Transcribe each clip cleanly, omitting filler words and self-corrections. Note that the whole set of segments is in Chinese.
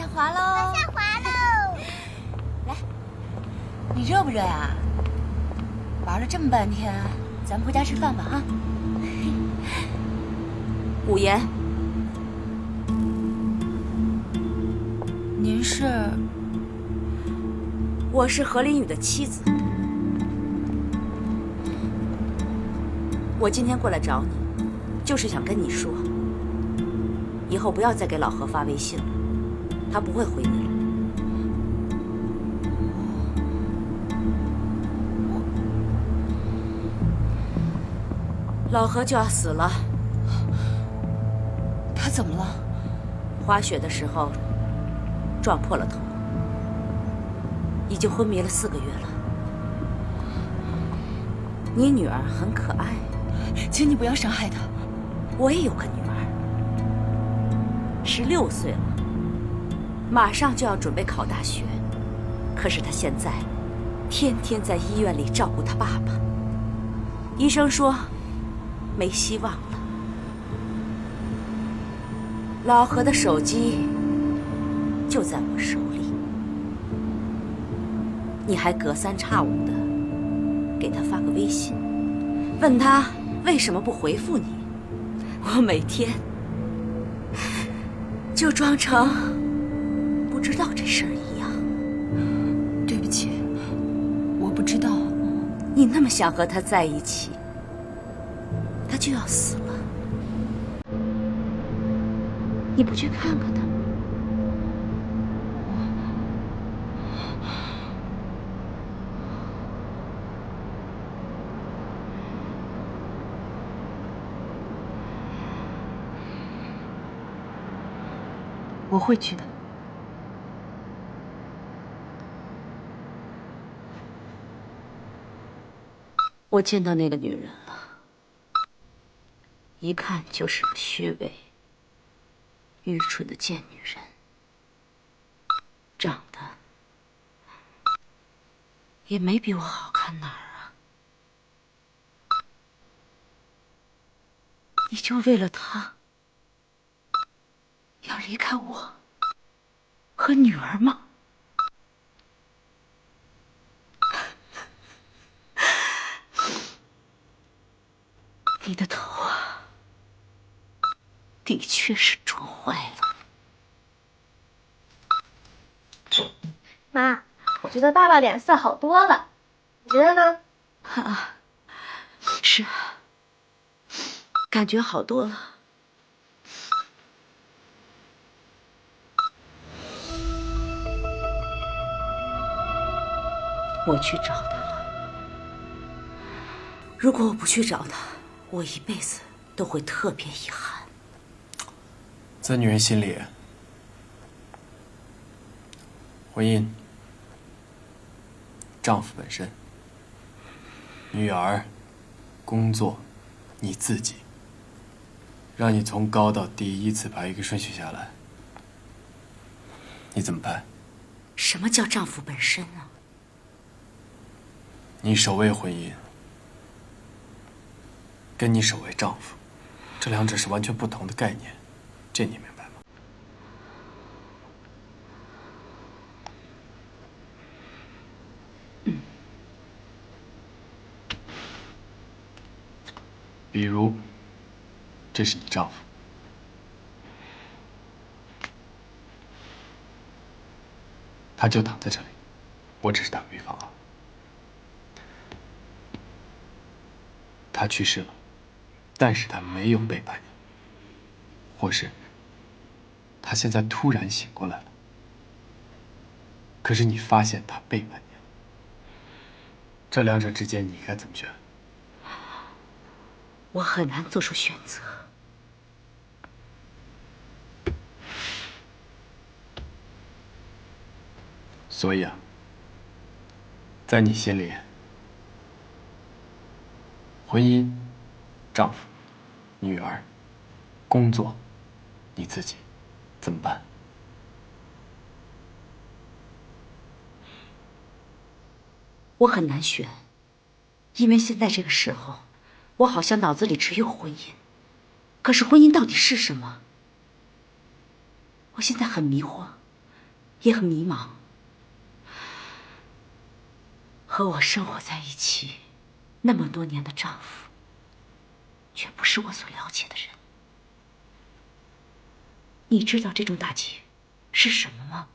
下滑喽！往下滑喽！来，你热不热呀？玩了这么半天，咱们回家吃饭吧啊！武言，您是？我是何林宇的妻子。我今天过来找你，就是想跟你说，以后不要再给老何发微信了，他不会回你了。老何就要死了。他怎么了？滑雪的时候撞破了头，已经昏迷了4个月了。你女儿很可爱，请你不要伤害她。我也有个女儿，16岁了，马上就要准备考大学，可是她现在天天在医院里照顾她爸爸。医生说没希望了。老何的手机就在我手里，你还隔三差五的给他发个微信，问他为什么不回复你。我每天就装成不知道这事儿一样。对不起，我不知道。你那么想和他在一起，他就要死了，你不去看看他？我会去的。我见到那个女人了，一看就是个虚伪、愚蠢的贱女人，长得也没比我好看哪儿啊！你就为了她要离开我和女儿吗？你的头啊，的确是撞坏了。妈，我觉得爸爸脸色好多了，你觉得呢？啊，是，感觉好多了。我去找他了。如果我不去找他，我一辈子都会特别遗憾。在女人心里，婚姻、丈夫本身、女儿、工作、你自己，让你从高到低依次排一个顺序下来，你怎么排？什么叫丈夫本身呢？你守卫婚姻，跟你守卫丈夫，这两者是完全不同的概念，这你明白吗？比如，这是你丈夫，他就躺在这里，我只是打个比方啊。他去世了，但是他没有背叛你，或是他现在突然醒过来了，可是你发现他背叛你了，这两者之间你该怎么选？我很难做出选择。所以啊，在你心里，婚姻、丈夫、女儿、工作，你自己怎么办？我很难选，因为现在这个时候，我好像脑子里只有婚姻。可是婚姻到底是什么？我现在很迷惑，也很迷茫。和我生活在一起那么多年的丈夫，却不是我所了解的人。你知道这种打击是什么吗？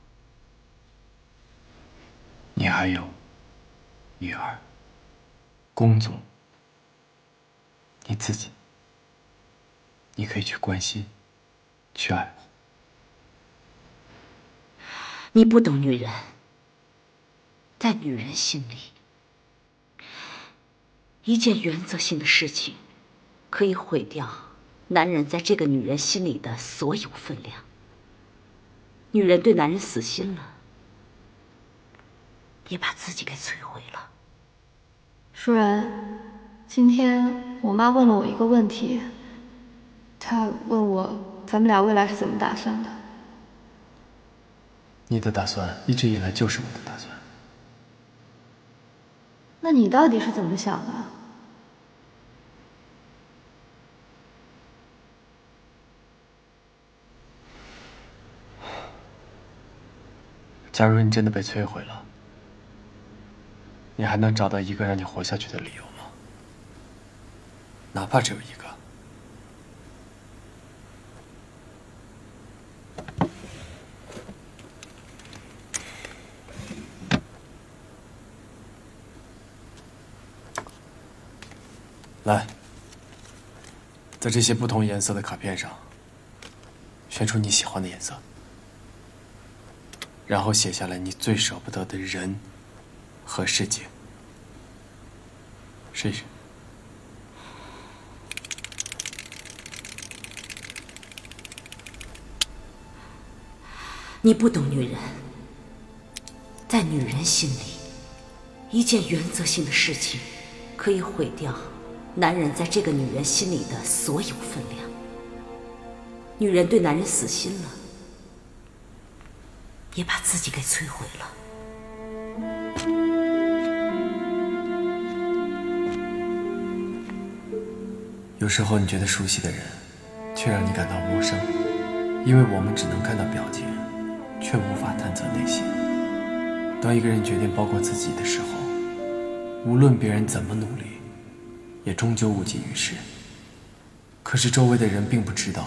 你还有女儿、工作，你自己，你可以去关心，去爱。你不懂女人，在女人心里，一件原则性的事情，可以毁掉男人在这个女人心里的所有分量。女人对男人死心了，也把自己给摧毁了。舒然，今天我妈问了我一个问题，她问我咱们俩未来是怎么打算的。你的打算一直以来就是我的打算。那你到底是怎么想的？假如你真的被摧毁了，你还能找到一个让你活下去的理由吗？哪怕只有一个。来，在这些不同颜色的卡片上，选出你喜欢的颜色，然后写下来你最舍不得的人和事情。试一试。你不懂女人，在女人心里，一件原则性的事情，可以毁掉男人在这个女人心里的所有分量。女人对男人死心了，也把自己给摧毁了。有时候你觉得熟悉的人，却让你感到陌生，因为我们只能看到表情，却无法探测内心。当一个人决定包括自己的时候，无论别人怎么努力，也终究无济于事。可是周围的人并不知道，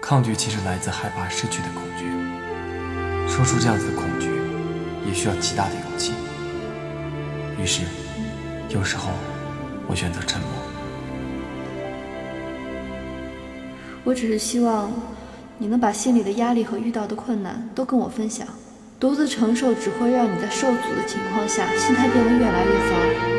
抗拒其实来自害怕失去的恐惧。说出这样子的恐惧，也需要极大的勇气。于是，有时候我选择沉默。我只是希望你能把心里的压力和遇到的困难都跟我分享，独自承受只会让你在受阻的情况下心态变得越来越糟。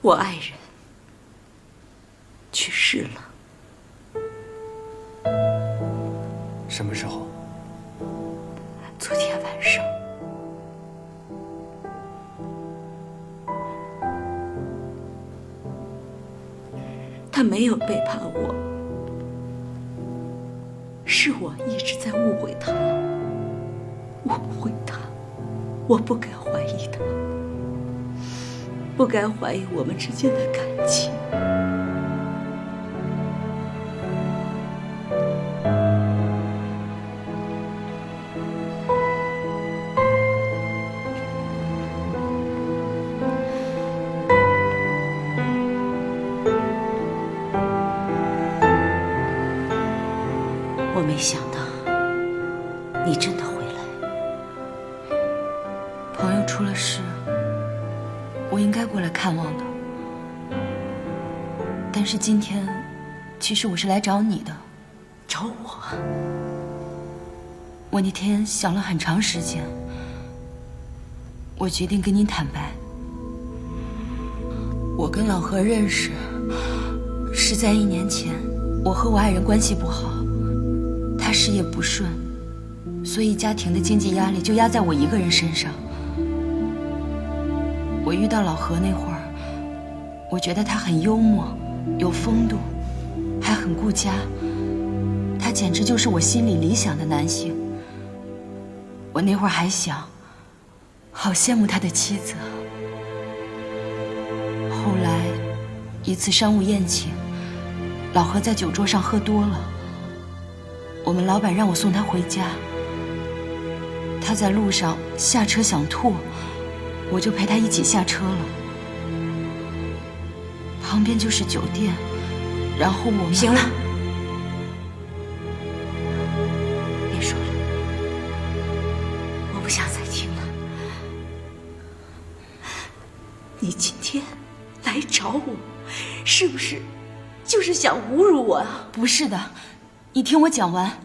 我爱人去世了。什么时候？昨天晚上，他没有背叛我，是我一直在误会他，我不该怀疑他，不该怀疑我们之间的感情。我没想到你真的回来。朋友出了事，我应该过来看望的。但是今天，其实我是来找你的。找我？我那天想了很长时间，我决定跟你坦白。我跟老何认识，是在1年前，我和我爱人关系不好，他事业不顺，所以家庭的经济压力就压在我一个人身上。我遇到老何那会儿，我觉得他很幽默，有风度，还很顾家，他简直就是我心里理想的男性。我那会儿还想，好羡慕他的妻子。后来一次商务宴请，老何在酒桌上喝多了，我们老板让我送他回家，他在路上下车想吐，我就陪他一起下车了。旁边就是酒店，然后我们……行了，别说了，我不想再听了。你今天来找我，是不是就是想侮辱我啊？不是的，你听我讲完。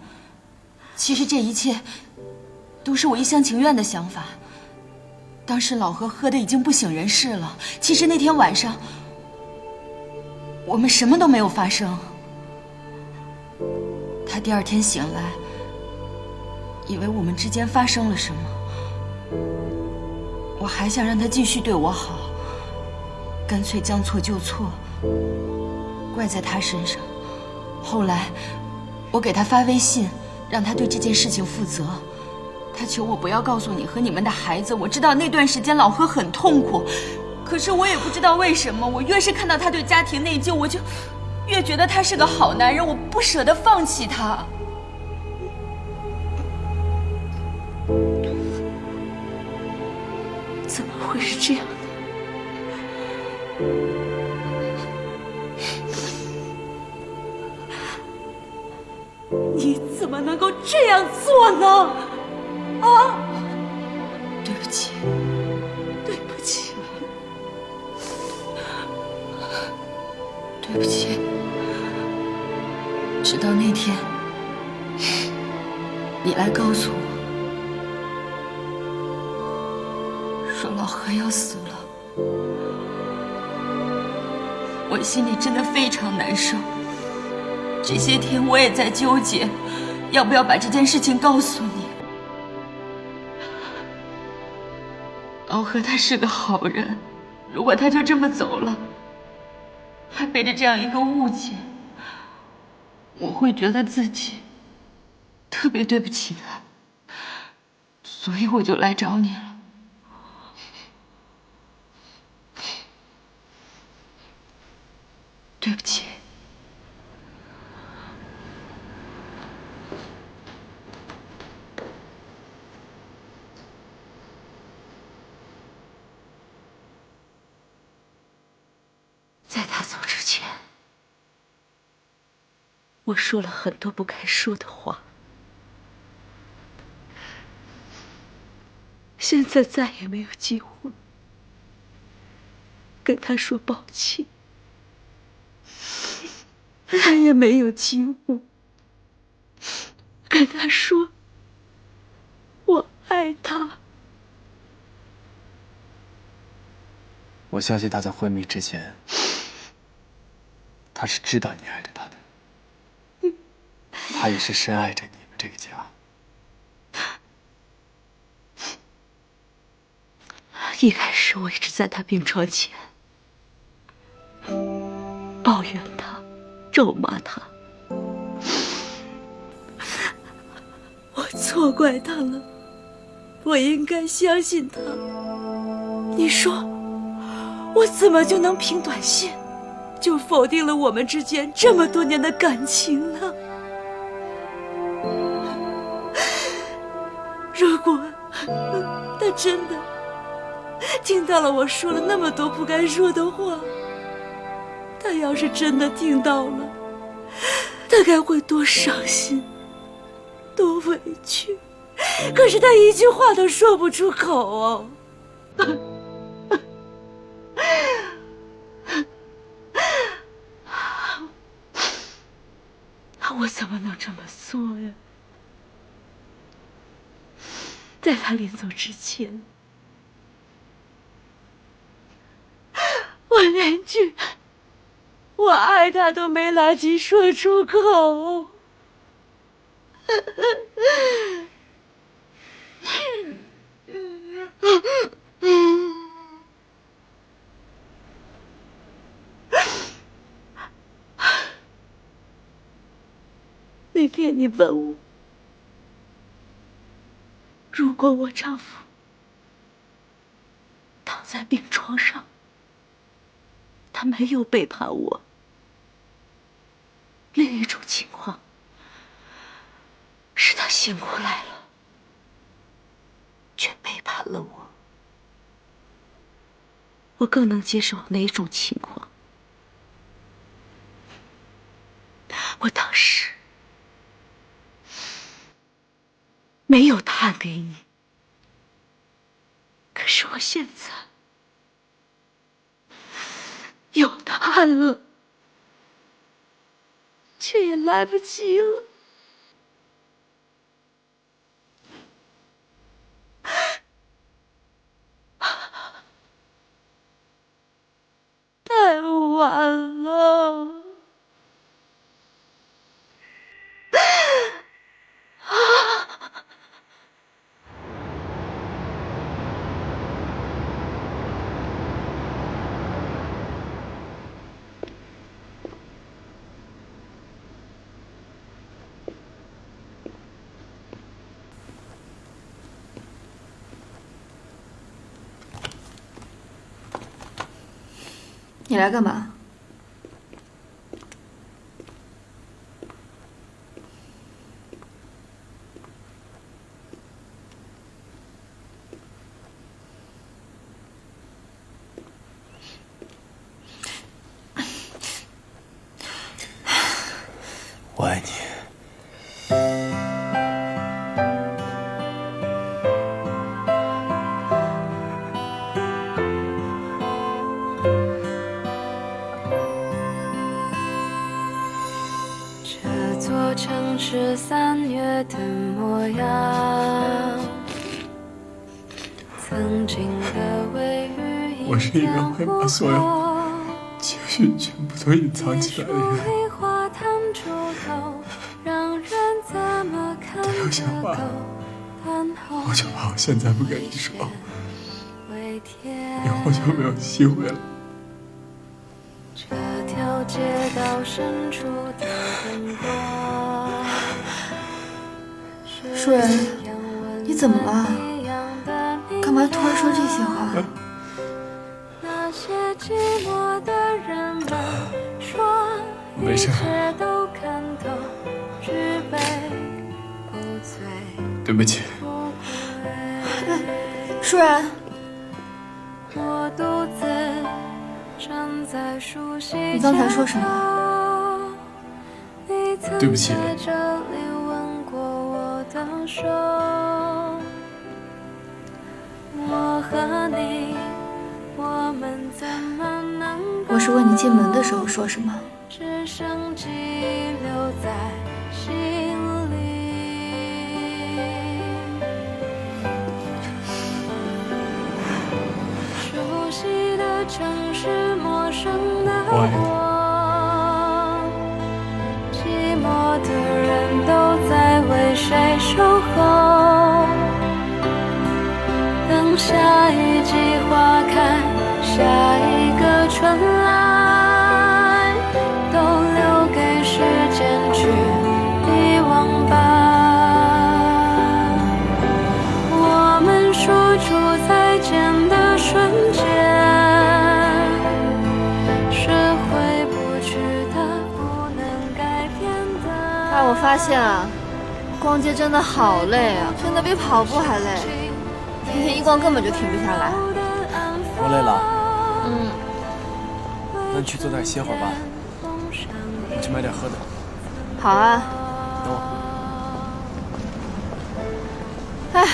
其实这一切都是我一厢情愿的想法。当时老何喝得已经不省人事了，其实那天晚上我们什么都没有发生。他第二天醒来，以为我们之间发生了什么，我还想让他继续对我好，干脆将错就错，怪在他身上。后来我给他发微信，让他对这件事情负责。他求我不要告诉你和你们的孩子。我知道那段时间老何很痛苦，可是我也不知道为什么，我越是看到他对家庭内疚，我就越觉得他是个好男人，我不舍得放弃他。怎么会是这样的？你怎么能够这样做呢？啊！对不起，对不起，对不起。直到那天，你来告诉我，说老何要死了，我心里真的非常难受。这些天我也在纠结，要不要把这件事情告诉你。老何他是个好人，如果他就这么走了，还背着这样一个误解，我会觉得自己特别对不起他，所以我就来找你了。对不起。在他走之前，我说了很多不该说的话，现在再也没有机会跟他说抱歉，再也没有机会跟他说我爱他。我相信他在昏迷之前，他是知道你爱着他的，他也是深爱着你们这个家。一开始我一直在他病床前抱怨他，咒骂他，我错怪他了，我应该相信他。你说我怎么就能凭短信就否定了我们之间这么多年的感情呢？如果他真的听到了我说了那么多不该说的话，他要是真的听到了，他该会多伤心，多委屈。可是他一句话都说不出口哦。我怎么能这么做呀？在他临走之前，我连句我爱他都没来及说出口。那天你问我，如果我丈夫躺在病床上，他没有背叛我，另一种情况是他醒过来了，却背叛了我，我更能接受哪种情况？我当时没有弹给你，可是我现在有弹了，却也来不及了。太晚了。你来干嘛？我爱你。这座城市3月的模样，曾经的微雨我是一个会把所有情绪全部都隐藏起来的人。他要想话，我就怕我现在不跟你说，以后就没有机会了。这条街道深处的灯光，舒然，你怎么了？干嘛突然说这些话？那些寂寞的人们说没事。都看透，举杯不醉。对不起。舒然，我独自站在熟悉你刚才说什么？对不起。在这里吻过我的手，我和你，我们怎么能够？我是问你进门的时候说什么？只剩记留在心里。熟悉的城市，陌生的我，寂寞的人都在为谁守候？等下一季花发现啊，逛街真的好累啊，真的比跑步还累，天天一逛根本就停不下来。我累了，嗯，那你去坐那儿歇会儿吧，我去买点喝的。好啊。等我。哎。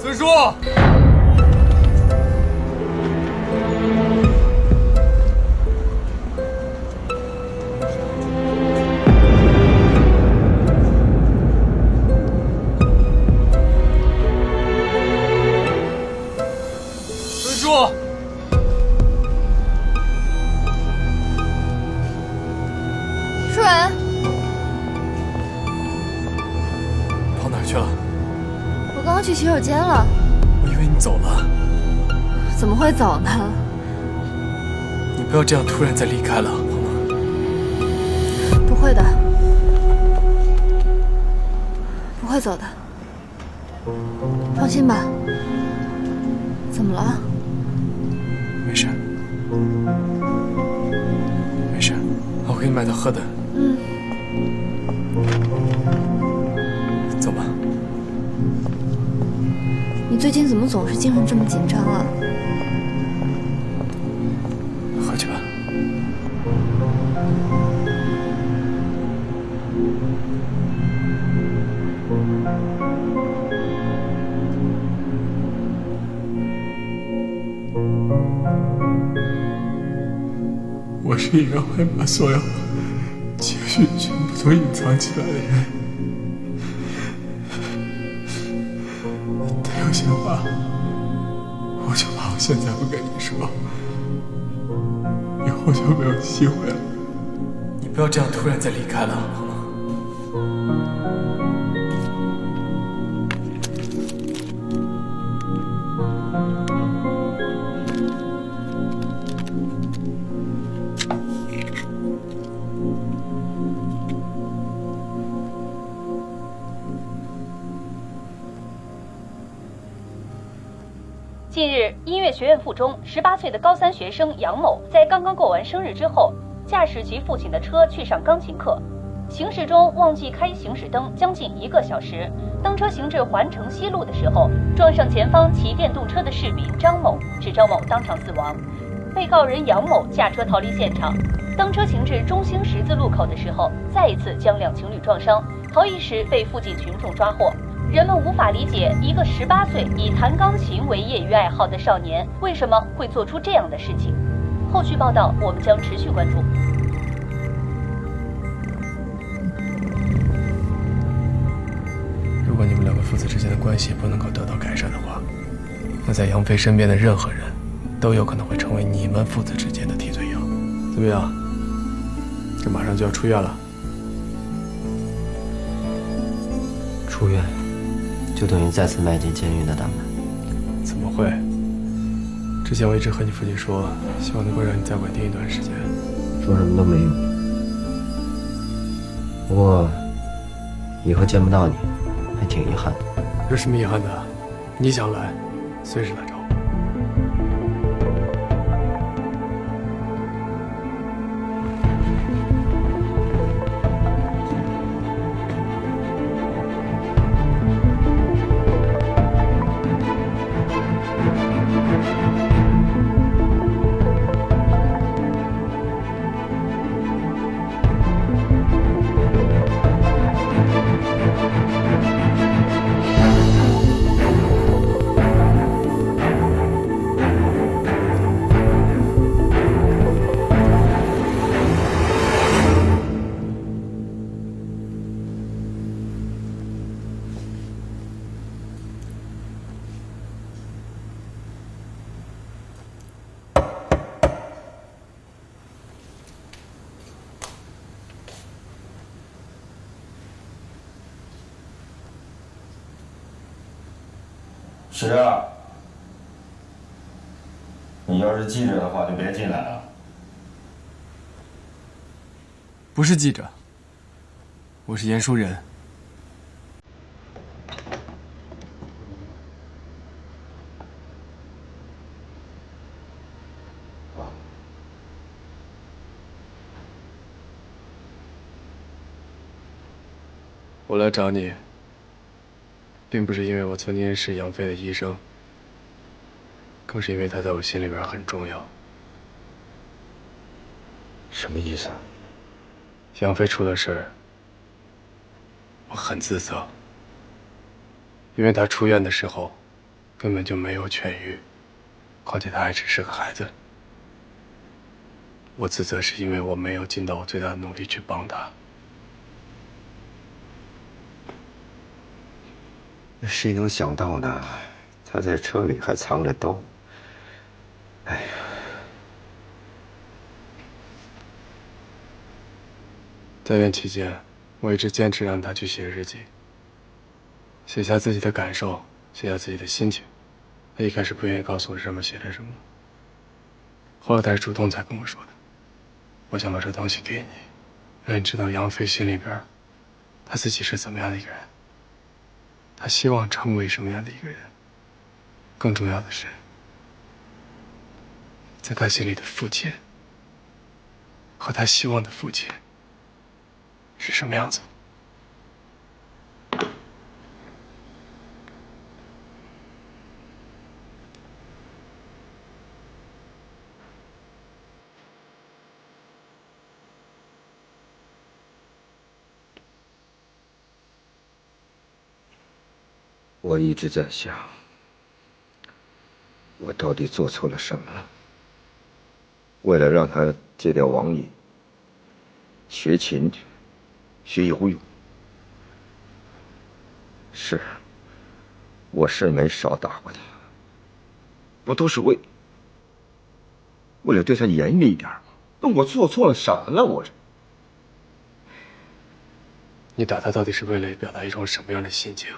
孙叔，孙叔，舒然，跑哪儿去了？我刚刚去洗手间了。我以为你走了。怎么会走呢？你不要这样突然再离开了，好吗？不会的，不会走的，放心吧。怎么了？没事，没事，我给你买点喝的。嗯。走吧。你最近怎么总是精神这么紧张啊？喝去吧。我是一个会把所有情绪全部都隐藏起来的人。他有些话，我就怕我现在不跟你说，以后就没有机会了。你不要这样突然再离开了，好吗？近日，音乐学院附中18岁的高3学生杨某，在刚刚过完生日之后，驾驶其父亲的车去上钢琴课，行驶中忘记开行驶灯将近1个小时。当车行至环城西路的时候，撞上前方骑电动车的市民张某，使张某当场死亡。被告人杨某驾车逃离现场，当车行至中兴十字路口的时候，再一次将两情侣撞伤，逃逸时被附近群众抓获。人们无法理解一个18岁以弹钢琴为业余爱好的少年为什么会做出这样的事情。后续报道我们将持续关注。如果你们两个父子之间的关系不能够得到改善的话，那在杨飞身边的任何人都有可能会成为你们父子之间的替罪羊。怎么样？这马上就要出院了。出院就等于再次迈进监狱的大门。怎么会？之前我一直和你父亲说，希望能够让你再稳定一段时间。说什么都没用。不过以后见不到你，还挺遗憾的。有什么遗憾的？你想来，随时来找我。是啊，你要是记者的话，就别进来了。不是记者，我是严书仁。我来找你，并不是因为我曾经是杨飞的医生，更是因为他在我心里边很重要。什么意思啊？杨飞出了事儿，我很自责，因为他出院的时候根本就没有痊愈，况且他还只是个孩子。我自责是因为我没有尽到我最大的努力去帮他。那谁能想到呢？他在车里还藏着刀。哎呀！在院期间，我一直坚持让他去写日记，写下自己的感受，写下自己的心情。他一开始不愿意告诉我什么写的什么，后来他是主动才跟我说的。我想把这东西给你，让你知道杨飞心里边，他自己是怎么样的一个人，他希望成为什么样的一个人。更重要的是，在他心里的父亲和他希望的父亲是什么样子。我一直在想，我到底做错了什么？为了让他戒掉网瘾，学琴去，学游泳。是，我是没少打过他，不都是为了对他严厉一点吗？那我做错了什么了？我这。你打他到底是为了表达一种什么样的心情？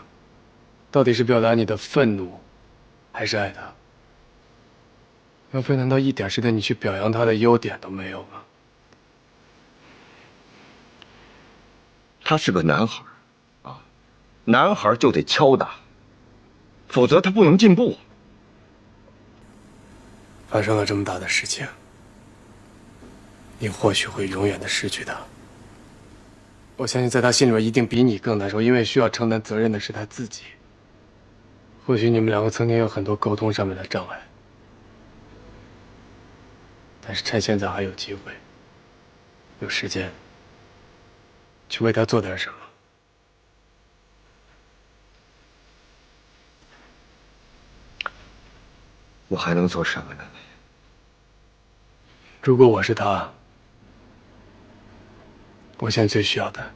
到底是表达你的愤怒，还是爱他？杨飞难道一点值得你去表扬他的优点都没有吗？他是个男孩，啊，男孩就得敲打，否则他不能进步。发生了这么大的事情，你或许会永远的失去他。我相信在他心里边一定比你更难受，因为需要承担责任的是他自己。或许你们两个曾经有很多沟通上面的障碍，但是趁现在还有机会，有时间，去为他做点什么。我还能做什么呢？如果我是他，我现在最需要的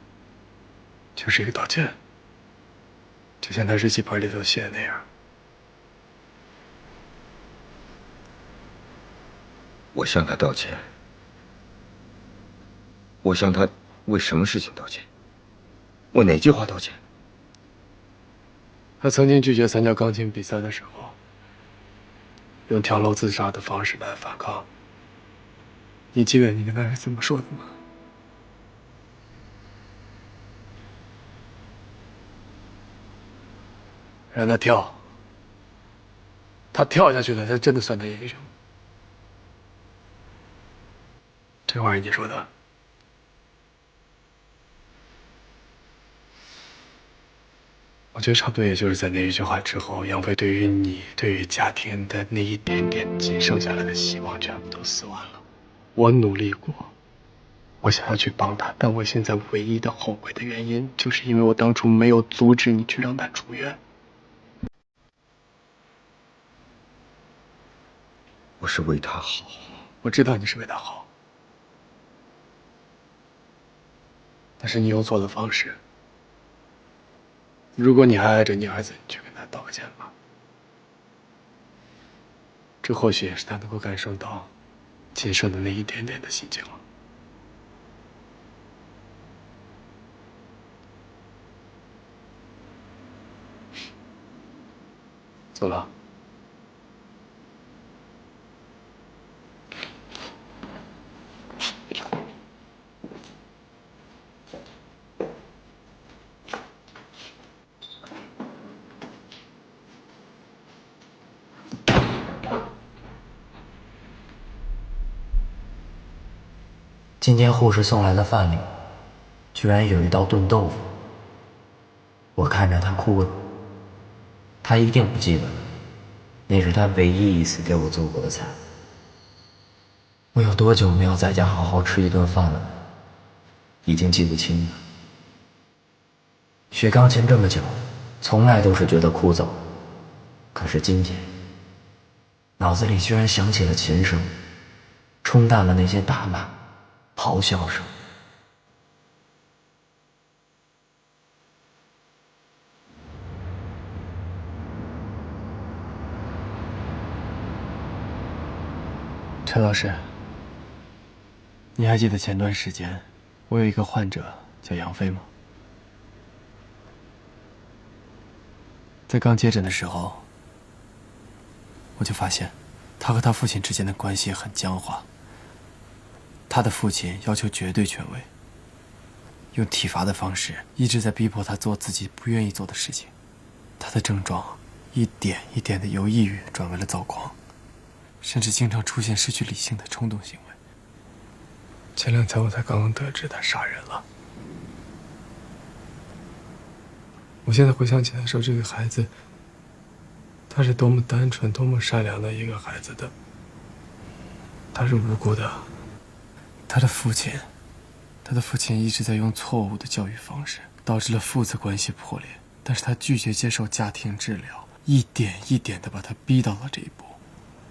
就是一个道歉，就像他日记本里头写的那样。我向他道歉。我向他为什么事情道歉？我哪句话道歉？他曾经拒绝参加钢琴比赛的时候，用跳楼自杀的方式来反抗。你记得你跟他是怎么说的吗？让他跳，他跳下去了，他真的算他英雄。这话是你说的。我觉得差不多也就是在那一句话之后，杨飞对于你、对于家庭的那一点点仅剩下来的希望全部都死完了。我努力过，我想要去帮他，但我现在唯一的后悔的原因，就是因为我当初没有阻止你去让他出院。我是为他好。我知道你是为他好，但是你用错了方式。如果你还爱着你儿子，你去跟他道个歉吧。这或许也是他能够感受到仅剩的那一点点的心情了。走了。今天护士送来的饭里，居然有一道炖豆腐。我看着他哭了，他一定不记得，那是他唯一一次给我做过的菜。我有多久没有在家好好吃一顿饭了？已经记不清了。学钢琴这么久，从来都是觉得枯燥，可是今天，脑子里居然响起了琴声，冲淡了那些打骂、咆哮声。陈老师，你还记得前段时间我有一个患者叫杨飞吗？在刚接诊的时候，我就发现他和他父亲之间的关系很僵化。他的父亲要求绝对权威，用体罚的方式一直在逼迫他做自己不愿意做的事情。他的症状一点一点的由抑郁转为了躁狂，甚至经常出现失去理性的冲动行为。前2天我才刚刚得知他杀人了。我现在回想起来说，这个孩子，他是多么单纯、多么善良的一个孩子的，他是无辜的。他的父亲一直在用错误的教育方式，导致了父子关系破裂。但是他拒绝接受家庭治疗，一点一点的把他逼到了这一步。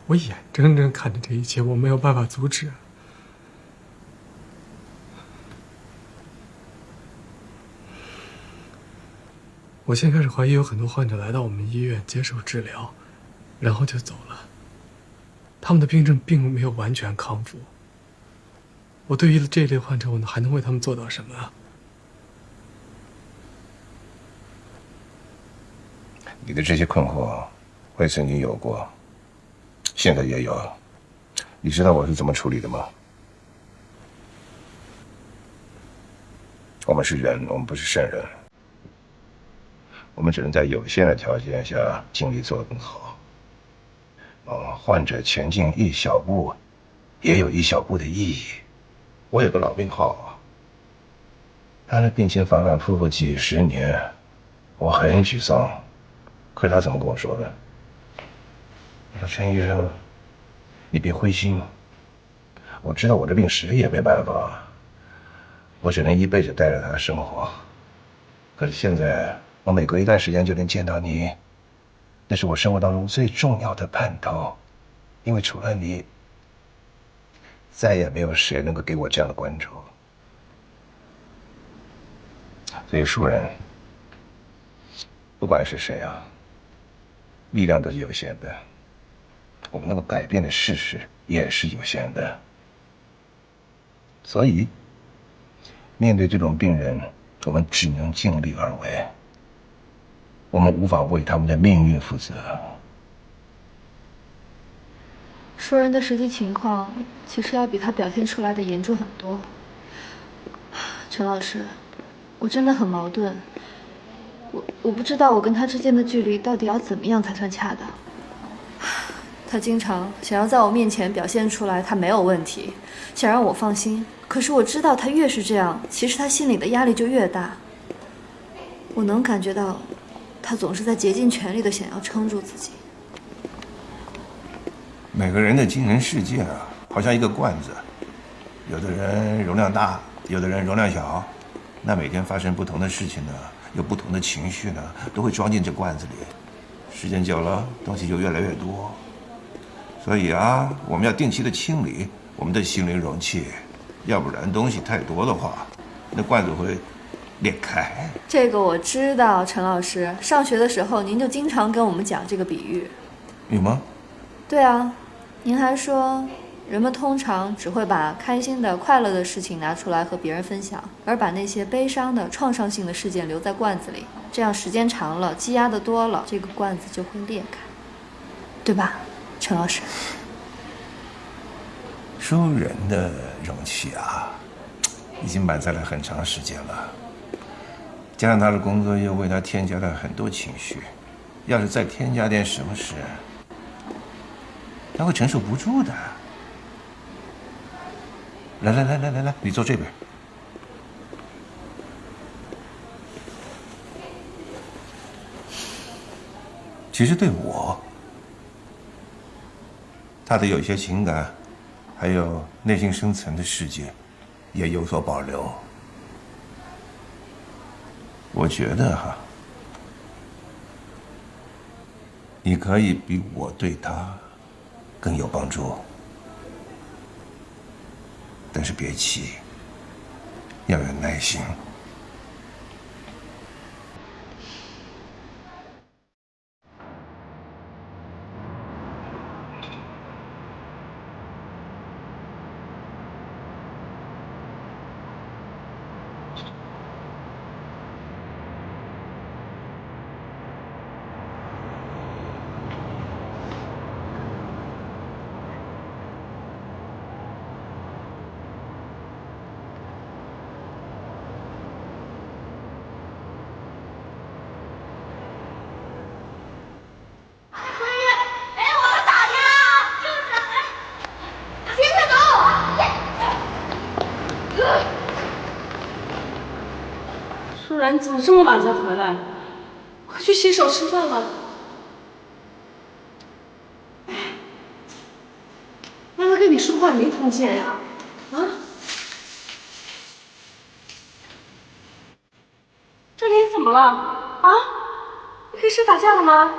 我眼睁睁看着这一切，我没有办法阻止。我现在开始怀疑，有很多患者来到我们医院接受治疗，然后就走了。他们的病症并没有完全康复。我对于这一类患者，我还能为他们做到什么啊？你的这些困惑，我也曾经有过，现在也有。你知道我是怎么处理的吗？我们是人，我们不是圣人。我们只能在有限的条件下尽力做得更好。患者前进一小步，也有一小步的意义。我有个老病号，他的病情反反复复几10年，我很沮丧。可是他怎么跟我说的？他说：“陈医生，你别灰心，我知道我这病谁也没办法，我只能一辈子带着他生活。可是现在我每隔一段时间就能见到你，那是我生活当中最重要的盼头，因为除了你，再也没有谁能够给我这样的关注。所以熟人，不管是谁啊，力量都是有限的，我们能够改变的事实也是有限的。所以，面对这种病人，我们只能尽力而为。我们无法为他们的命运负责。熟人的实际情况其实要比他表现出来的严重很多。陈老师，我真的很矛盾。我不知道我跟他之间的距离到底要怎么样才算恰当。他经常想要在我面前表现出来他没有问题，想让我放心。可是我知道他越是这样，其实他心里的压力就越大。我能感觉到他总是在竭尽全力的想要撑住自己。每个人的精神世界啊，好像一个罐子，有的人容量大，有的人容量小，那每天发生不同的事情呢，有不同的情绪呢，都会装进这罐子里，时间久了，东西就越来越多。所以啊，我们要定期的清理我们的心灵容器，要不然东西太多的话，那罐子会裂开。这个我知道，陈老师，上学的时候您就经常跟我们讲这个比喻。有吗？对啊，您还说人们通常只会把开心的、快乐的事情拿出来和别人分享，而把那些悲伤的、创伤性的事件留在罐子里，这样时间长了，积压的多了，这个罐子就会裂开。对吧，陈老师？收人的容器啊，已经摆在了很长时间了。加上他的工作又为他添加了很多情绪，要是再添加点什么事，他会承受不住的。来，你坐这边。其实对我，他的有些情感，还有内心深层的世界，也有所保留。我觉得哈，你可以比我对他更有帮助，但是别急，要有耐心。舒然，你怎么这么晚才回来？快去洗手吃饭吧。妈妈跟你说话你没听见呀？啊？这里怎么了？啊？你跟谁打架了吗？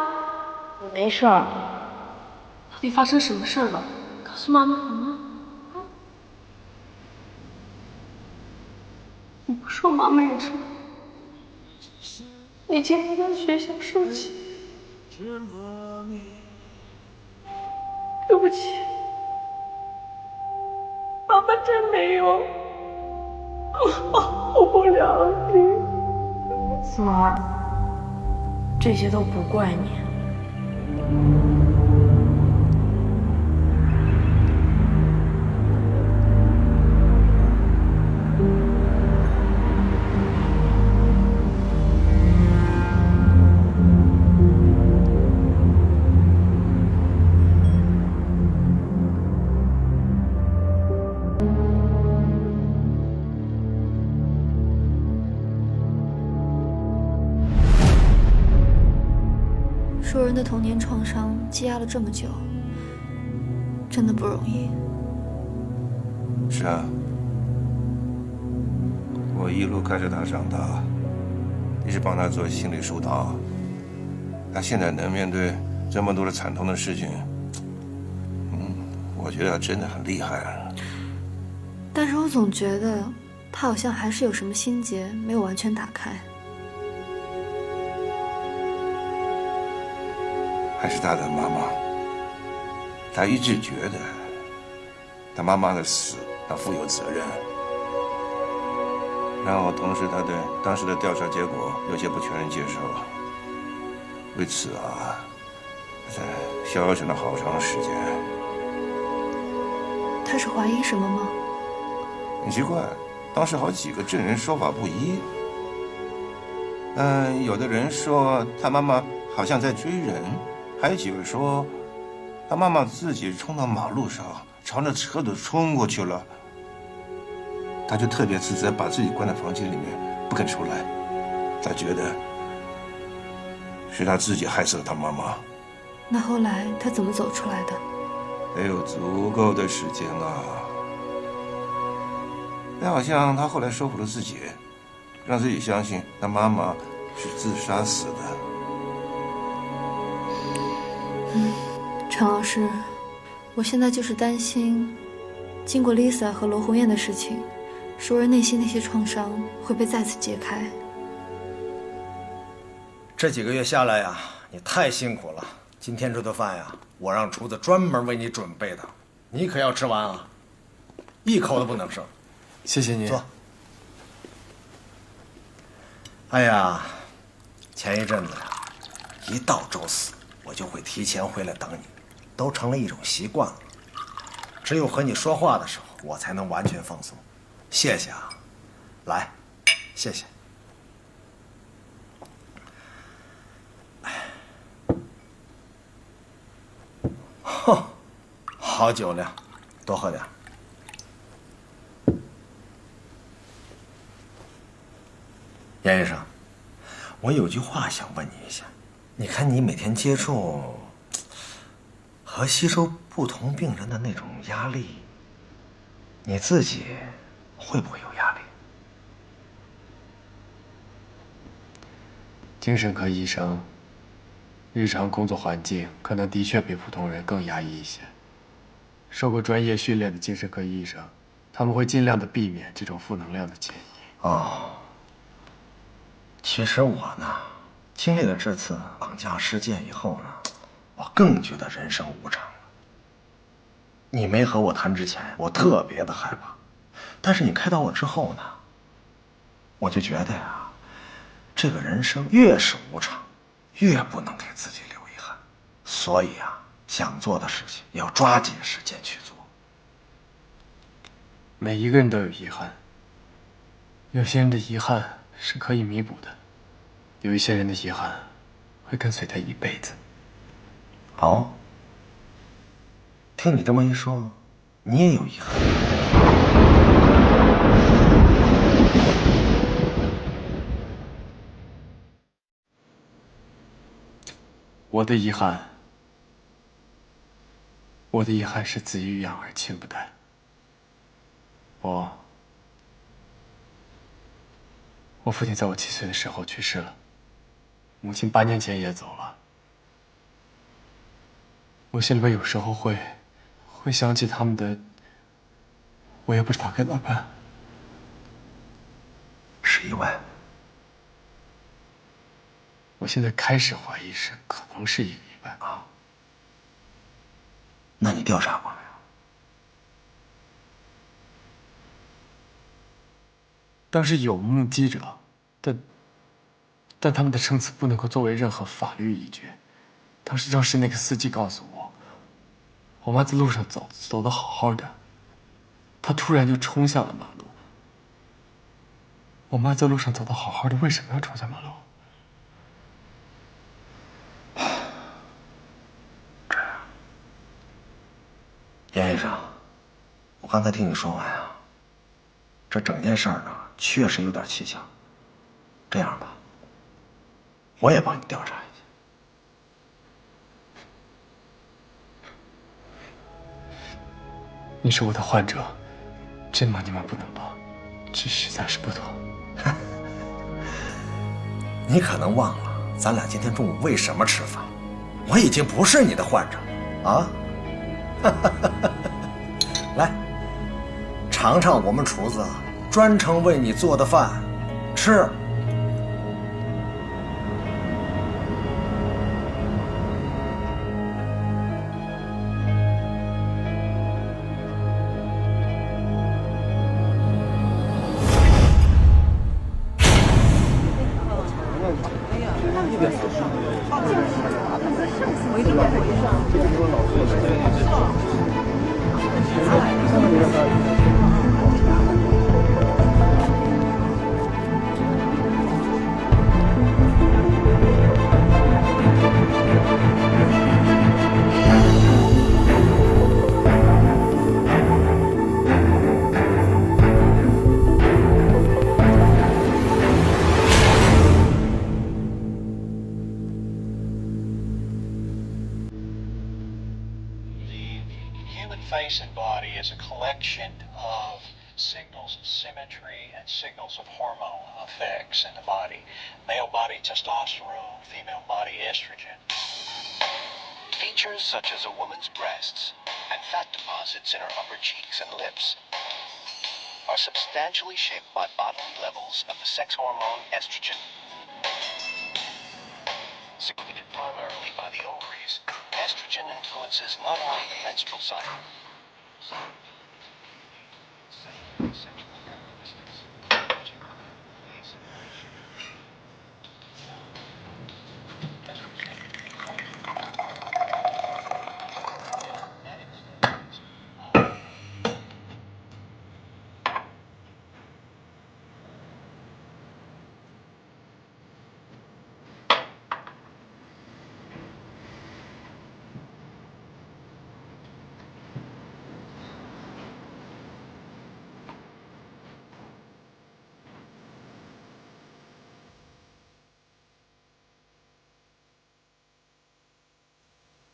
我没事儿。到底发生什么事了？告诉妈妈好吗？啊？你不说妈妈也知道。你今天在学校受气，对不起，妈妈真没有保护不了你。思儿，这些都不怪你。说人的童年创伤积压了这么久，真的不容易。是啊，我一路看着他长大，一直帮他做心理疏导。他现在能面对这么多的惨痛的事情，我觉得他真的很厉害。但是我总觉得他好像还是有什么心结没有完全打开。还是他的妈妈，他一直觉得他妈妈的死他负有责任，然后同时他对当时的调查结果有些不全然接受，为此啊，在消沉了好长时间。他是怀疑什么吗？很奇怪，当时好几个证人说法不一。有的人说他妈妈好像在追人。还有几个说，他妈妈自己冲到马路上，朝着车子冲过去了。他就特别自责，把自己关在房间里面不肯出来。他觉得是他自己害死了他妈妈。那后来他怎么走出来的？得有足够的时间啊。但好像他后来说服了自己，让自己相信他妈妈是自杀死的。陈老师，我现在就是担心，经过 Lisa 和罗红艳的事情，熟人内心那些创伤会被再次揭开。这几个月下来呀，你太辛苦了。今天这顿饭呀，我让厨子专门为你准备的，你可要吃完啊，一口都不能剩。谢谢你。坐。哎呀，前一阵子呀，一到周四我就会提前回来等你。都成了一种习惯了。只有和你说话的时候，我才能完全放松。谢谢啊，来，谢谢。哼，好酒量，多喝点。严医生，我有句话想问你一下，你看你每天接触和吸收不同病人的那种压力，你自己会不会有压力？精神科医生日常工作环境可能的确比普通人更压抑一些。受过专业训练的精神科医生，他们会尽量的避免这种负能量的建议。哦，其实我呢，经历了这次绑架事件以后呢，我更觉得人生无常了。你没和我谈之前，我特别的害怕，但是你开导我之后呢，我就觉得呀，这个人生越是无常，越不能给自己留遗憾。所以啊，想做的事情要抓紧时间去做。每一个人都有遗憾，有些人的遗憾是可以弥补的，有一些人的遗憾会跟随他一辈子。哦，听你这么一说，你也有遗憾。我的遗憾是子欲养而亲不待。我父亲在我7岁的时候去世了，母亲8年前也走了。我心里边有时候会想起他们的，我也不知道该咋办。是意外。我现在开始怀疑可能是一个意外啊。那你调查过没有？当时有目击者，但他们的证词不能够作为任何法律依据。当时肇事那个司机告诉我，我妈在路上走得好好的，她突然就冲向了马路。我妈在路上走得好好的，为什么要冲向马路？这样，严医生，我刚才听你说完啊，这整件事儿呢，确实有点蹊跷。这样吧，我也帮你调查一下。你是我的患者，真拿你们不能帮，这实在是不妥。你可能忘了，咱俩今天中午为什么吃饭？我已经不是你的患者了啊！来，尝尝我们厨子专程为你做的饭，吃。Face and body is a collection of signals of symmetry and signals of hormone effects in the body. Male body testosterone, female body estrogen. Features such as a woman's breasts and fat deposits in her upper cheeks and lips are substantially shaped by bodily levels of the sex hormone estrogen. Secreted primarily by the ovaries, estrogen influences not only the menstrual cycle,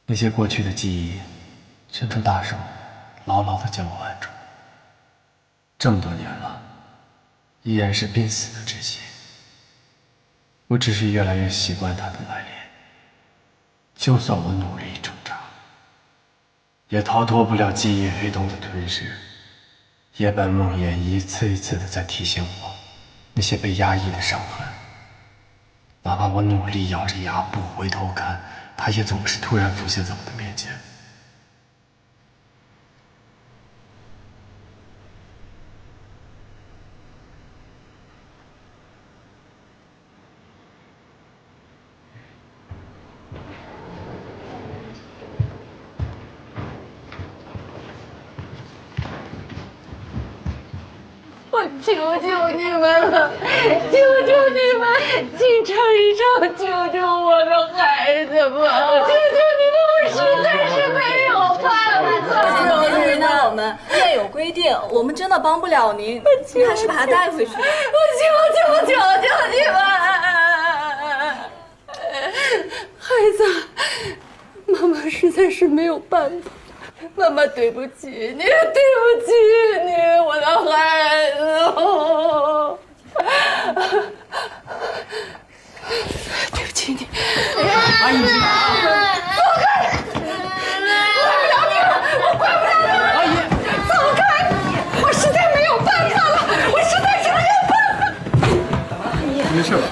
那些过去的记忆，伸出大手，牢牢地将我按住。这么多年了，依然是濒死的窒息。我只是越来越习惯他的来临。就算我努力挣扎，也逃脱不了记忆黑洞的吞噬。夜半梦魇一次一次地在提醒我，那些被压抑的伤痕。哪怕我努力咬着牙不回头看，它也总是突然浮现在我的面前。我求求你们了，求求你们，请唱一唱，救救我的孩子吧！求求你们，我实在是没有办法。是为难我们，店有规定，我们真的帮不了您，您还是把他带回去。我求求你们，孩子，妈妈实在是没有办法。妈妈，对不起你，对不起你，我的孩子。对不起你，阿姨，你走开！我不要你了，我管不了你了。阿姨，走开！我实在没有办法了，我实在是没有办法。阿姨，没事吧？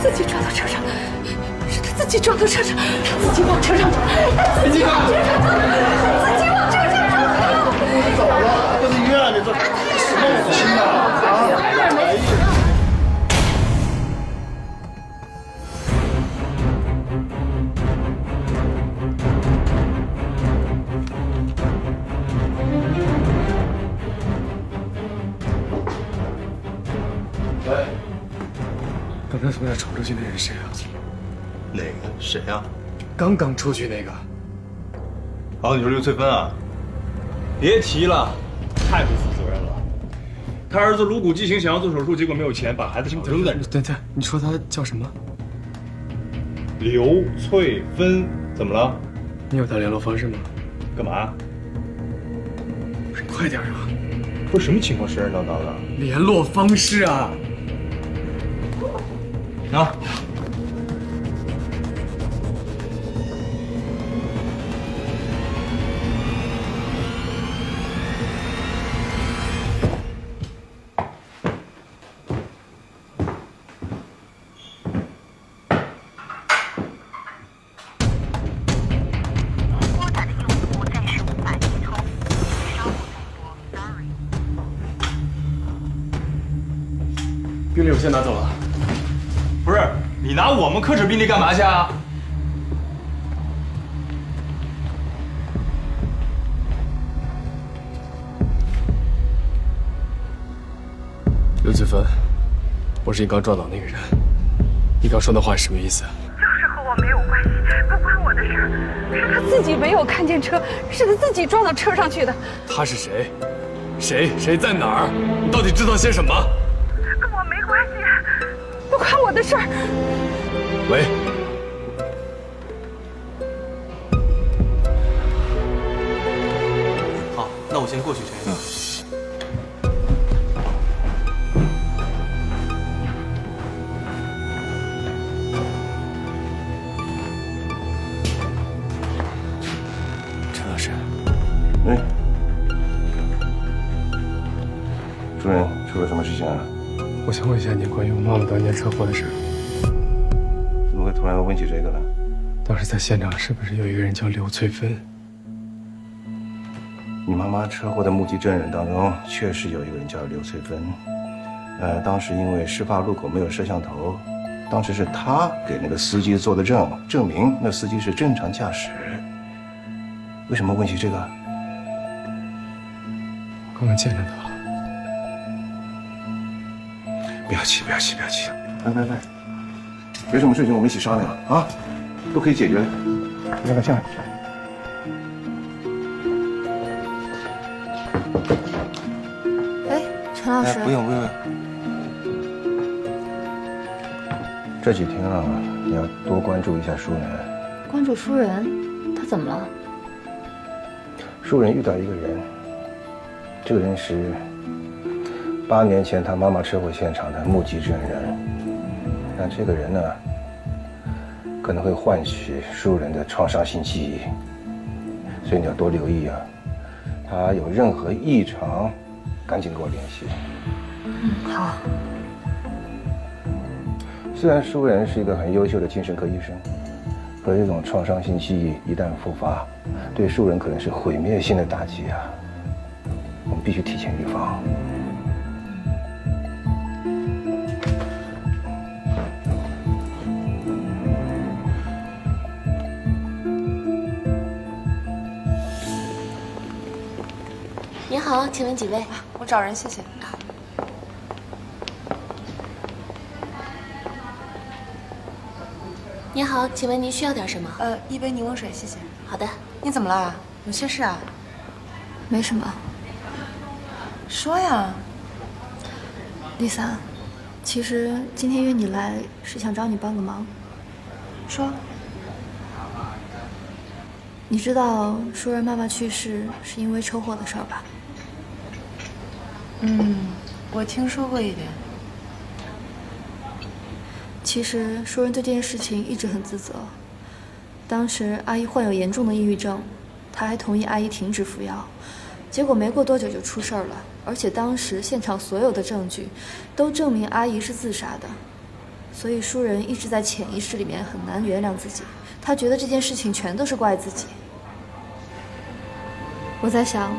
自己撞到车上，是他自己撞到车上，自己往车上撞，自己往车上撞，自己往车上撞。走了，都是医院里这什么母亲啊？喂。刚才从那冲出去那人谁啊？哪个？谁啊？刚刚出去那个。哦，你说刘翠芬啊？别提了，太不负责任了。他儿子颅骨畸形，想要做手术，结果没有钱，把孩子扔在这。等等，你说他叫什么？刘翠芬，怎么了？你有他联络方式吗？干嘛？你快点啊！不是什么情况，神神叨叨的。联络方式啊！啊！病历我先拿走了。不是，你拿我们科室病历干嘛去啊？刘子芬，我是你刚撞倒那个人，你刚说那话是什么意思？就是和我没有关系，不关我的事，是他自己没有看见车，是他自己撞到车上去的。他是谁？谁在哪儿？你到底知道些什么？跟我没关系，不关我的事儿。喂。好，那我先过去陈医生。陈老师。哎，主任，出了什么事情啊？我想问一下您关于我妈妈当年车祸的事。怎么会突然问起这个呢？当时在现场是不是有一个人叫刘翠芬？你妈妈车祸的目击证人当中确实有一个人叫刘翠芬。当时因为事发路口没有摄像头，当时是她给那个司机做的证明那司机是正常驾驶。为什么问起这个？刚刚见着他了。不要气，来，有什么事情我们一起商量啊，都可以解决的。来，下来。陈老师，不用不用。这几天啊，你要多关注一下舒人。关注舒人，他怎么了？舒人遇到一个人，这个人是8年前他妈妈车祸现场的目击证人。但这个人呢，可能会唤起舒人的创伤性记忆，所以你要多留意啊。他有任何异常，赶紧跟我联系。好。虽然舒人是一个很优秀的精神科医生，可是这种创伤性记忆一旦复发，对舒人可能是毁灭性的打击啊！我们必须提前预防。您好，请问几位？我找人，谢谢。您好，请问您需要点什么？一杯柠檬水，谢谢。好的。你怎么了？有些事啊？没什么。说呀。Lisa，其实今天约你来是想找你帮个忙。说。你知道舒人妈妈去世是因为车祸的事儿吧？我听说过一点。其实舒人对这件事情一直很自责。当时阿姨患有严重的抑郁症，他还同意阿姨停止服药，结果没过多久就出事儿了。而且当时现场所有的证据都证明阿姨是自杀的，所以舒人一直在潜意识里面很难原谅自己，他觉得这件事情全都是怪自己。我在想，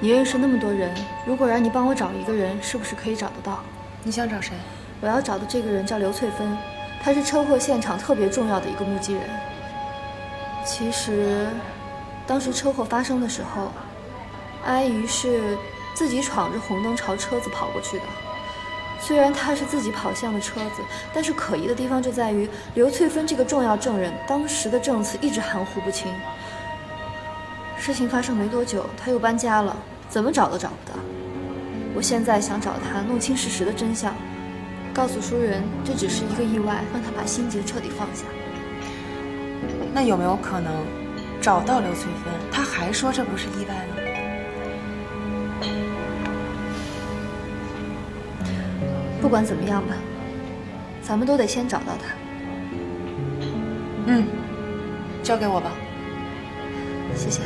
你认识那么多人，如果让你帮我找一个人，是不是可以找得到？你想找谁？我要找的这个人叫刘翠芬，她是车祸现场特别重要的一个目击人。其实，当时车祸发生的时候，阿姨是自己闯着红灯朝车子跑过去的。虽然她是自己跑向了车子，但是可疑的地方就在于刘翠芬这个重要证人当时的证词一直含糊不清。事情发生没多久，她又搬家了，怎么找都找不到。我现在想找她弄清事实的真相，告诉舒人这只是一个意外，让她把心结彻底放下。那有没有可能找到刘翠芬，她还说这不是意外呢？不管怎么样吧，咱们都得先找到她。交给我吧。谢谢。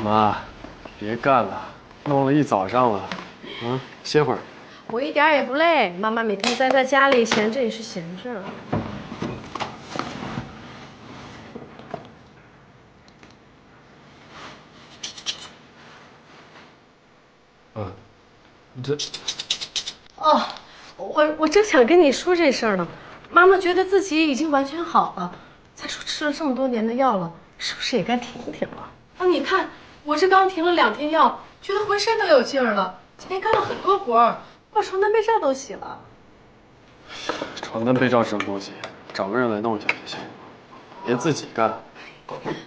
妈，别干了，弄了一早上了，歇会儿。我一点也不累，妈妈每天待在家里闲着也是闲着。你这……哦，我正想跟你说这事儿呢。妈妈觉得自己已经完全好了，再说吃了这么多年的药了，是不是也该停一停了？啊，你看我这刚停了2天药，觉得浑身都有劲儿了。今天干了很多活儿，把床单被罩都洗了。床单被罩什么东西？找个人来弄一下就行，别自己干。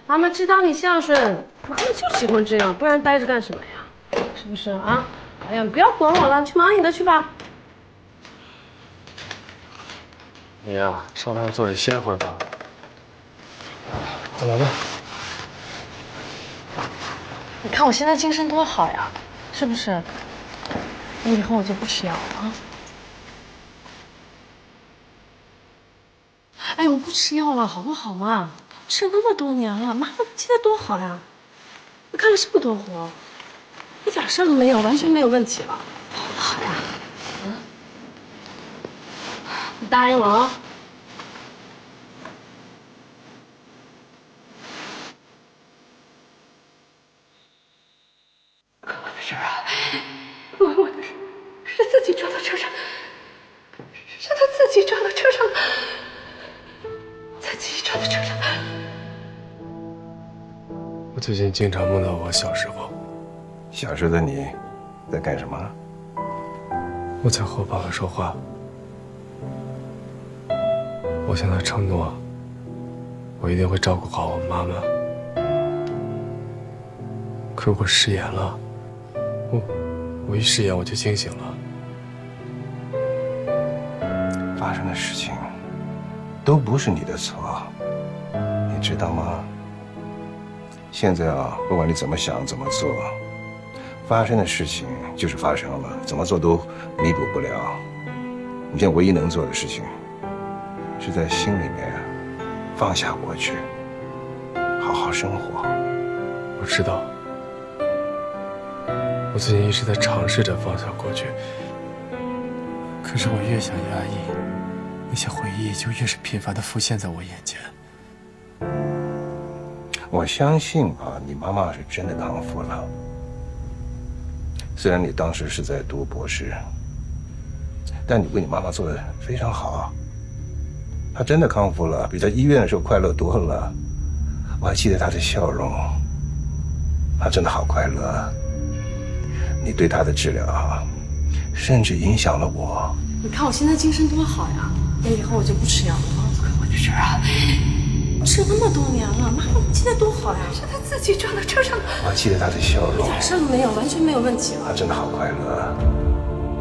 妈妈知道你孝顺，我看就喜欢这样，不然待着干什么呀？是不是啊？哎呀，不要管我了，你去忙你的去吧。你呀，上那儿坐着歇会儿吧。快来吧。你看我现在精神多好呀，是不是？以后我就不吃药了啊。哎，我不吃药了，好不好嘛？吃了那么多年了，妈妈现在多好呀！我干了这么多活，一点事儿都没有，完全没有问题了，好不好呀？你答应了啊？是啊，我是自己撞到车上，是他自己撞到车上，在自己撞到车上。最近经常梦到我小时候。小时候的你，在干什么？我在和我爸爸说话。我向他承诺，我一定会照顾好我妈妈。可我食言了，我一食言我就清醒了。发生的事情都不是你的错，你知道吗？现在啊，不管你怎么想怎么做，发生的事情就是发生了，怎么做都弥补不了。你现在唯一能做的事情，是在心里面放下过去，好好生活。我知道，我最近一直在尝试着放下过去，可是我越想压抑，那些回忆就越是频繁地浮现在我眼前。我相信啊，你妈妈是真的康复了。虽然你当时是在读博士，但你为你妈妈做的非常好。她真的康复了，比在医院的时候快乐多了。我还记得她的笑容，她真的好快乐。你对她的治疗啊，甚至影响了我。你看我现在精神多好呀！那以后我就不吃药了。我的事啊，吃那么多年了，妈妈现在多好呀！是她自己撞到车上的。我还记得她的笑容，一点事都没有，完全没有问题了。她真的好快乐。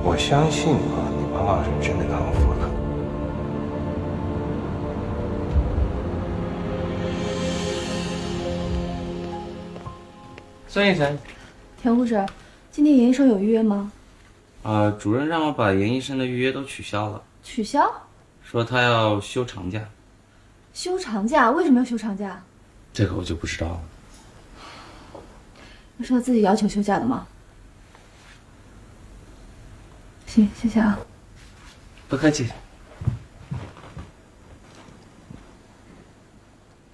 我相信啊，你妈妈是真的康复了。孙医生，田护士，今天严医生有预约吗？主任让我把严医生的预约都取消了。取消？说他要休长假。休长假？为什么要休长假？这个我就不知道了。那是他自己要求休假的吗？行，谢谢啊。不客气。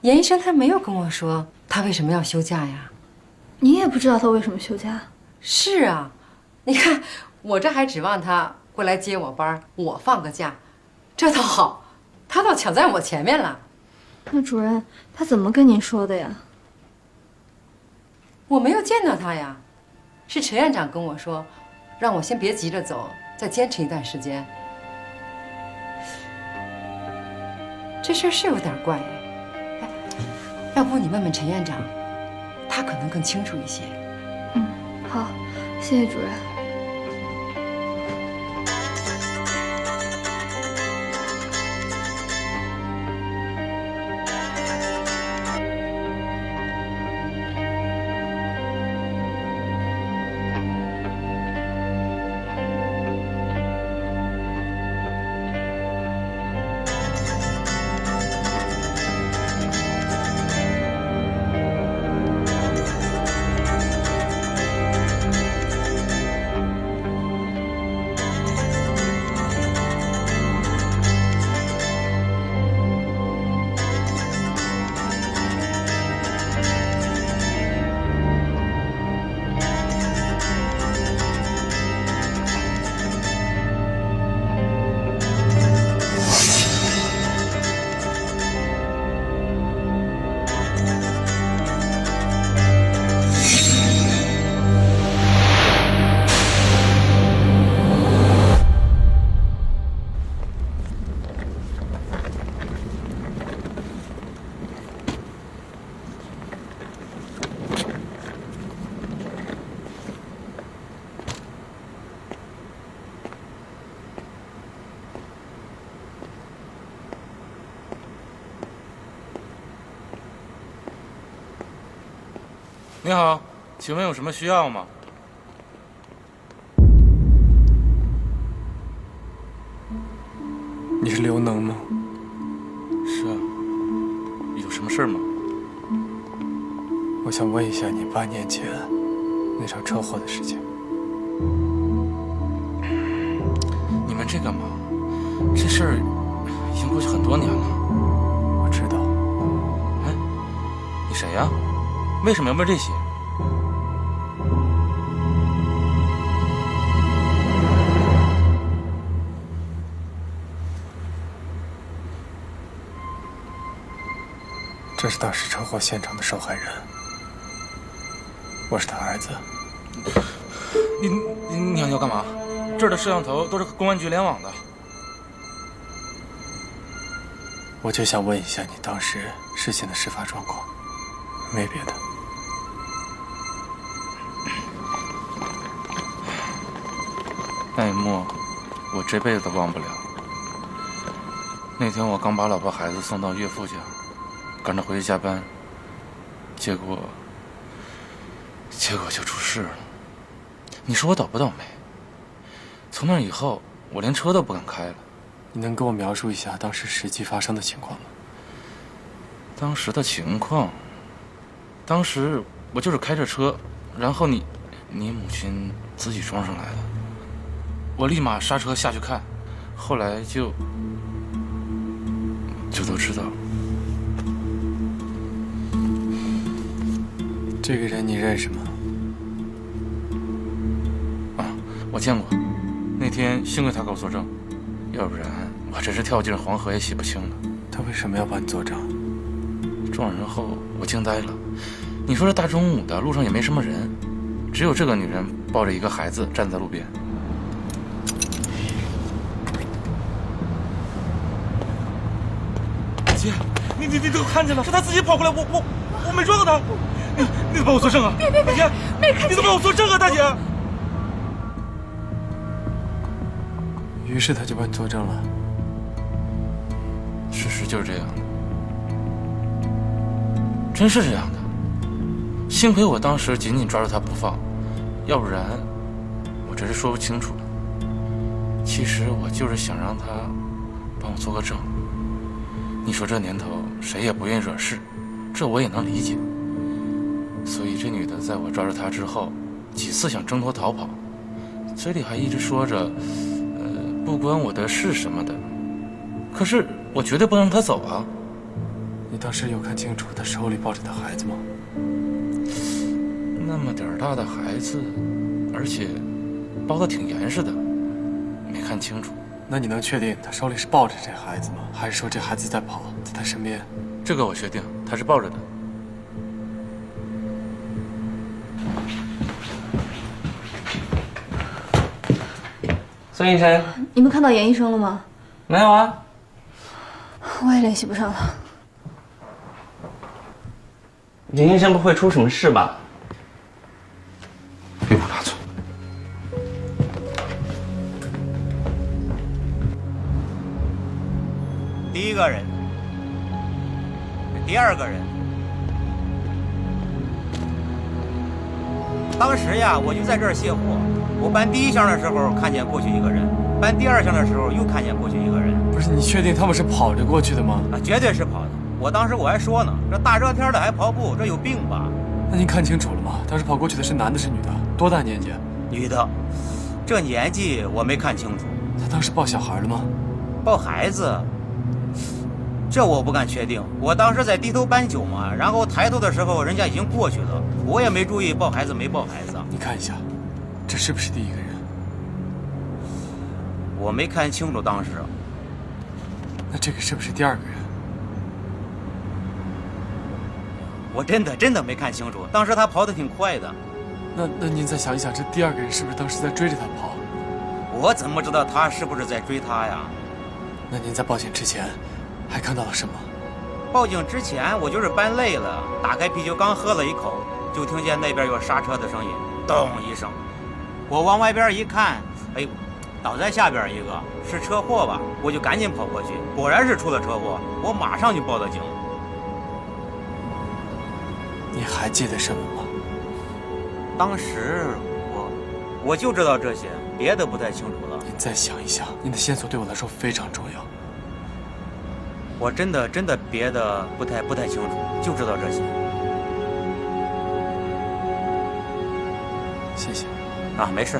严医生他没有跟我说他为什么要休假呀？你也不知道他为什么休假？是啊，你看我这还指望他过来接我班，我放个假，这倒好，他倒抢在我前面了。那主任他怎么跟您说的呀？我没有见到他呀，是陈院长跟我说，让我先别急着走，再坚持一段时间。这事儿是有点怪哎，要不你问问陈院长，他可能更清楚一些。好，谢谢主任。你好，请问有什么需要吗？你是刘能吗？是啊，有什么事吗？我想问一下你8年前那场车祸的事情。你问这干嘛？这事儿已经过去很多年了。我知道。哎，你谁呀？为什么要问这些？这是当时车祸现场的受害人，我是他儿子。你要干嘛？这儿的摄像头都是和公安局联网的。我就想问一下你当时事情的事发状况，没别的。那一幕，我这辈子都忘不了。那天我刚把老婆孩子送到岳父家，赶着回去加班，结果就出事了。你说我倒不倒霉？从那以后，我连车都不敢开了。你能跟我描述一下当时实际发生的情况吗？当时的情况，当时我就是开着车，然后你母亲自己撞上来了，我立马刹车下去看，后来就都知道了。这个人你认识吗？我见过，那天幸亏他给我作证，要不然我这是跳进黄河也洗不清了。他为什么要帮你作证？撞人后我惊呆了。你说这大中午的路上也没什么人，只有这个女人抱着一个孩子站在路边。姐，你都看见了，是他自己跑过来，我没撞他。你帮我作证啊！别，大姐，没看见。你都帮我作证啊，大姐。于是他就帮你作证了。事实就是这样的，真是这样的。幸亏我当时紧紧抓住他不放，要不然我这是说不清楚了。其实我就是想让他帮我做个证。你说这年头谁也不愿意惹事，这我也能理解。所以这女的在我抓住她之后，几次想挣脱逃跑，嘴里还一直说着不关我的事什么的，可是我绝对不能让他走啊！你当时有看清楚他手里抱着的孩子吗？那么点儿大的孩子，而且包得挺严实的，没看清楚。那你能确定他手里是抱着这孩子吗？还是说这孩子在跑，在他身边？这个我确定，他是抱着的。孙医生，你们看到严医生了吗？没有啊，我也联系不上了。严医生不会出什么事吧？别往哪走。第一个人，第二个人，当时呀，我就在这儿卸货。我搬第一箱的时候看见过去一个人，搬第二箱的时候又看见过去一个人。不是，你确定他们是跑着过去的吗？绝对是跑的。当时我还说呢，这大热天的还跑步，这有病吧？那您看清楚了吗？当时跑过去的是男的是女的？多大年纪？女的。这年纪我没看清楚。他当时抱小孩了吗？抱孩子？这我不敢确定。我当时在低头搬酒嘛，然后抬头的时候人家已经过去了，我也没注意抱孩子没抱孩子。你看一下，这是不是第一个人？我没看清楚当时。那这个是不是第二个人？我真的没看清楚，当时他跑得挺快的。那您再想一想，这第二个人是不是当时在追着他跑？我怎么知道他是不是在追他呀？那您在报警之前还看到了什么？报警之前我就是搬累了，打开啤酒刚喝了一口，就听见那边有刹车的声音，咚一声。我往外边一看，哎，倒在下边一个，是车祸吧？我就赶紧跑过去，果然是出了车祸，我马上就报了警。你还记得什么吗？当时我就知道这些，别的不太清楚了。您再想一想，您的线索对我来说非常重要。我真的别的不太清楚，就知道这些。谢谢。没事。